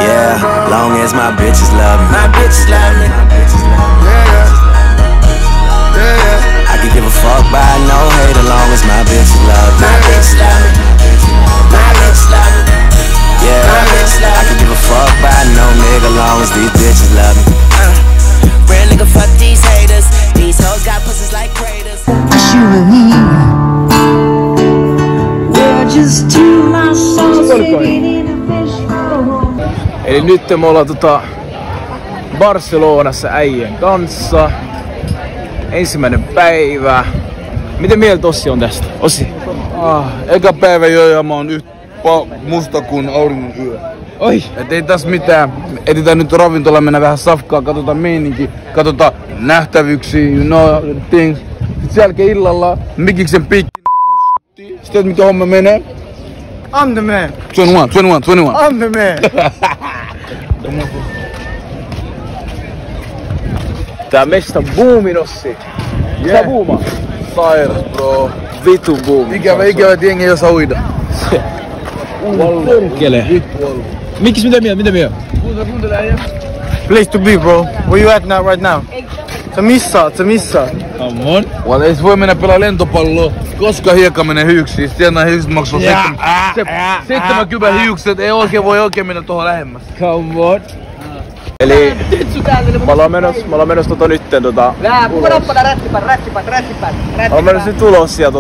Yeah, long as my bitches love me. My bitches love me. I can give a fuck by no hate as long as my bitches love me. My bitches love me. My bitches love me. Yeah, I can give a fuck by no nigga as long as these bitches love me. Real nigga, fuck these haters. These hoes got pussies like craters. We're just two muscles. Eli nyt me ollaan Barcelonassa äijän kanssa. Ensimmäinen päivä. Miten mieltä Ossi on tästä? Ossi? Eka päivä jo ja mä oon musta kuin auringon yö. Oi! Et ei tässä mitään. Etitään nyt ravintolaan, mennä vähän safkaa, katsotaan meininki, katsotaan nähtävyyksiä, you know things. Sitten sen jälkeen illalla Mikiksen piikki. Sitten mikä homma menee? I'm the man! 21. I'm the man! Tää mesta boomin Ossi. Tää boomaa. Sairas bro. Vitu boomi. Ikävä et jengi ei osaa uida. Perkele. Mikis mitä mieltä? Kuuntele äijä. Place to be bro. Where you at now right now? Sä missaa. Come on. Well, ei se voi mennä pelaa lentopalloa, koska hiekka menee hiuksiin. Sitten nämä hiukset maksaa 70 hiukset. Ei voi mennä tuohon lähemmäs. Come on. Eli mä ollaan menossa nytten ollaan menossa nyt ulos ja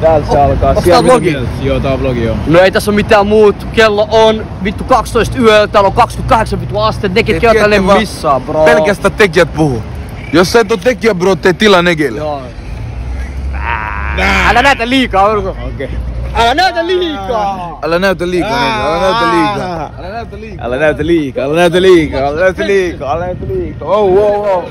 täältä se alkaa. Onks vlogi? Joo, tää on vlogi joo. No ei tässä oo mitään muut. Kello on vittu 12 yöllä. Täällä on 28 vittu astetta. Nekit käy tälle missään bro. Pelkästään tekijät puhuu. Jos sä et oo tekijä bro, tee tilaa negeille. Joo. Älä näytä liikaa Urko. Okei. Älä näytä liikaa! Älä näytä liikaa. Oh.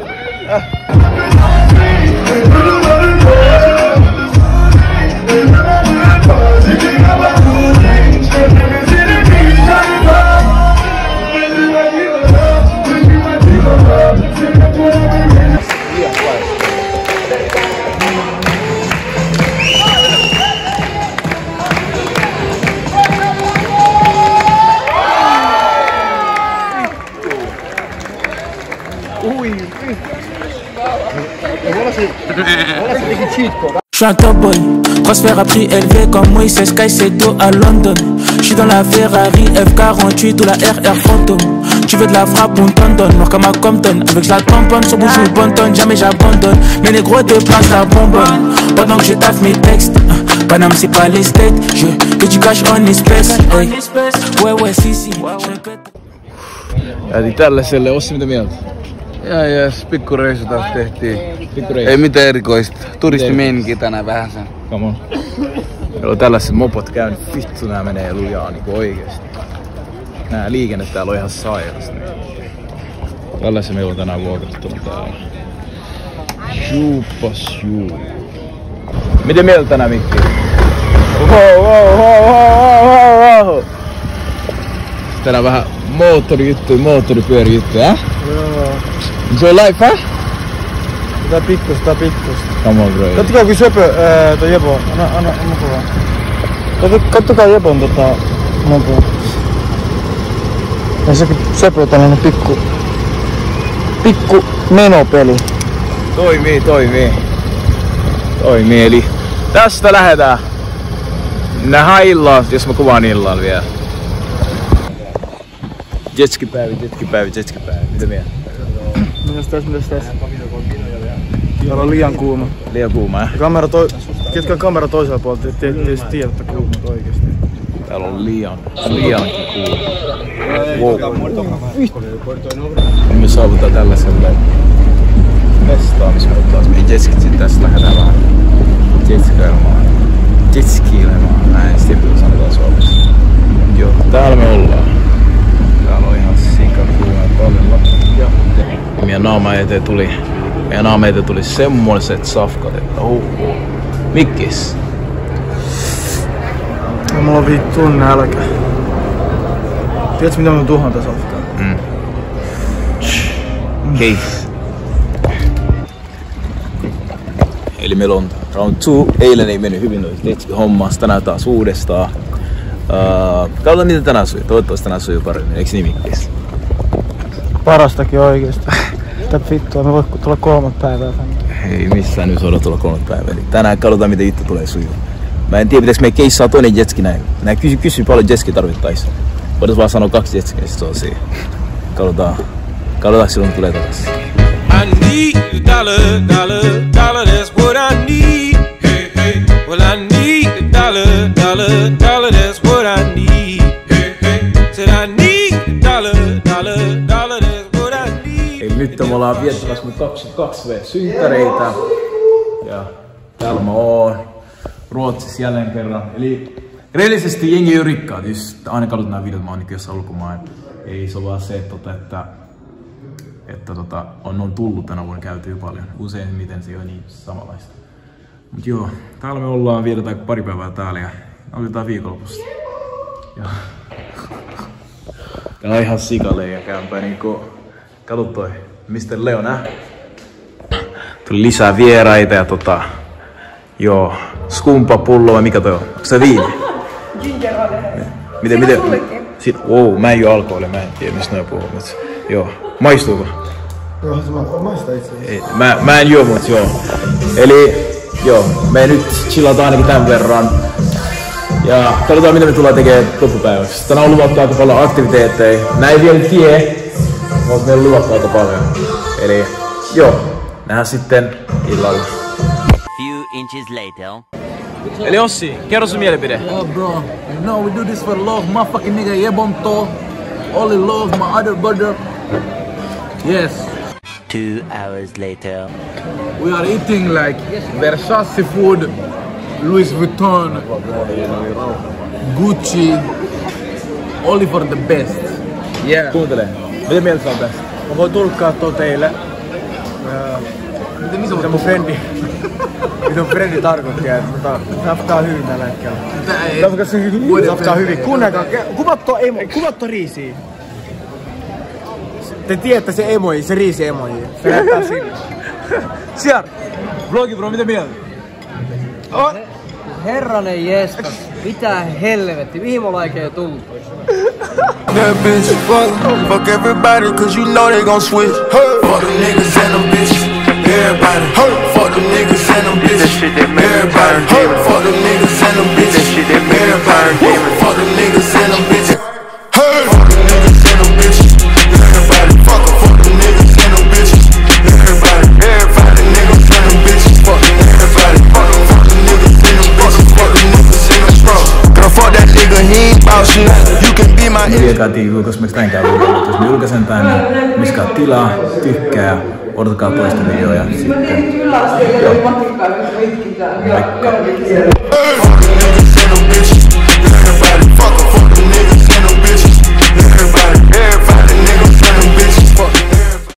J'suis un top boy, transfert à prix élevé comme Moïse Caicedo à London. J'suis dans la Ferrari F48 ou la RR Phantom. Tu veux de la frappe, on t'en donne, noir comme à Compton. Avec la tamponne, sur bouche ou bonne jamais j'abandonne. Mais les gros déplacent la bonbonne. Pendant que je taffe mes textes, Paname c'est pas les states. Je veux du cash en espèces. Ouais, si, je répète. Jäätiin tällaiselle. Ossi, mitä mieltä? Jes, pikkureisu taas tehtiin. Ei mitään erikoista. Turistimeininki tänään vähän sen. Come on. Meillä on tällaiset mopot käynyt. Vittu nää menee lujaa niinku oikeesti. Nää liikenne täällä on ihan sairasta. Tällaisen meillä on tänään vuokrattu täällä. Juupas juu. Miten mieltä tänään Mikki? Tänään vähän moottoripyörijuttuja, Joo. Se on life, Tää pikkusta. Come on, bro. Kattokaa kun Söpö, toi Jepo, anna kuvaa. Kattokaa Jepon mopo. Ja se Söpö on tällainen pikku menopeli. Toimii, eli tästä lähdetään. Nähdään illalla, jos mä kuvaan illalla vielä. Jetskipäivä. Mitä mieltä? Mitäs tässä? Täällä on liian kuuma. Liian kuuma, Ketkä on kamera toisella puolella, te tiedä, että kuuma oikeesti. Täällä on liiankin kuuma. Me saavutaan tällaiselle mestaan, missä me taas meidän jetskit sit tästä lähdetään vähän jetskiilemaan. Näin sitten sanotaan suomeksi. Joo, täällä me ollaan. Täällä on ihan sikakuuma paljon. Meidän naama eteen tuli semmoiset safkat, että Mikkis. Mulla on vittu nälkä. Tiedätkö mitä mä tuon tässä safkaa? Keis. Eli meillä on round 2. Eilen ei mennyt hyvin noin hommassa, tänään taas uudestaan. Katsotaan miten tänään sujuu. Toivottavasti tänään sujuu paremmin, eiks nimikkeessä? Parastakin oikeesti. Mitä vittua, me voi tulla 3 päivää tänne. Ei missään nyt saada tulla 3 päivää. Eli tänään katsotaan miten juttu tulee sujuu. Mä en tiedä pitäis meidän keissaa toinen jetski näin. Nää kysyy paljon jetski tarvittais. Voidaan vaan sanoa 2 jetskiä ja sit se on siinä. Katsotaan silloin tulee takaisin. I need a dollar, dollar, dollar, that's what I need. Hey, hey. Well, I need a dollar, dollar, dollar, that's what I need. Hey, hey. Said I need a dollar, dollar, dollar, that's what I need. Eli nyt me ollaan viettämässä mun 22V-synttäreitä. Ja täällä mä oon Ruotsissa jälleen kerran. Eli reellisesti jengi ei oo rikkaat. Jos aina katsot nää videot, mä oon jossain ulkomaan. Ei se ole vaan se, että on tullut tänä vuonna käytyy paljon. Useimmiten se ei ole niin samanlaista. Mut joo, täällä me ollaan, vietetään pari päivää täällä ja otetaan viikonlopusta. Tää on ihan sikaleija kämpä niinku, kato toi, Mr. Leo nää. Tuli lisää vieraita ja joo, skumpapullo vai mikä toi on? Onko se viini? Ginger ale. Miten? Wow, mä en juo alkoholia, mä en tiedä mistä noin puhuu. Joo, maistuuko? Joo, se maistaa itse asiassa. Mä en juo, mut joo. Eli joo, me nyt chillataan ainakin tän verran. Ja katsotaan mitä me tullaan tekemään loppupäiväksi. Tänään on luvattu aika paljon aktiviteetteja. Mä en vielä tiedä, mutta meillä on luvattu aika paljon. Eli joo, nähdään sitten illalla. Few inches later. Eli Ossi, kerro sun mielipide. Yeah, bro. You know we do this for love, motherfucking nigga. Yebonto. Only love my other brother. Yes. 2 hours later. We are eating like Versace food, Louis Vuitton, Gucci, only for the best. Yeah. Kuuntele, miten mieltä sä on tästä? Mä voin tulkkaa teille. Mitä mun frendi... Mitä mun frendi tarkoitti, että saftaa hyvin tällä hetkellä. Saftaa hyvin. Kuunnelkaa, kuvattua riisiä. Te tiedätte se emoji, se riisi emoji. Se näyttää sinne. Siellä! Vlogi bro, mitä mieltä? Herranen jeskas. Mitä helvetti, mihin me ollaan oikein tullut? That bitch fuck everybody, cause you know they gon' switch. Fuck them niggas and them bitches. Everybody, fuck them niggas and them bitches. Everybody, fuck them niggas and them bitches. Everybody, fuck them niggas and them bitches. Fuck them niggas and them bitches. Everybody, fuck them niggas and them bitches. Everybody, niggas and them bitches. Fuck everybody, fuck them niggas and them bitches. Fuck them niggas and them bro. Girl, fuck that nigga, he ain't bout shit. You can be my Me viekaa tiivuu, koska mä tän käy videolla. Jos mä julkaisen tän, niin miskaa tilaa, tykkää, odotakaa toista videoa ja sitten... Joo. Moikka.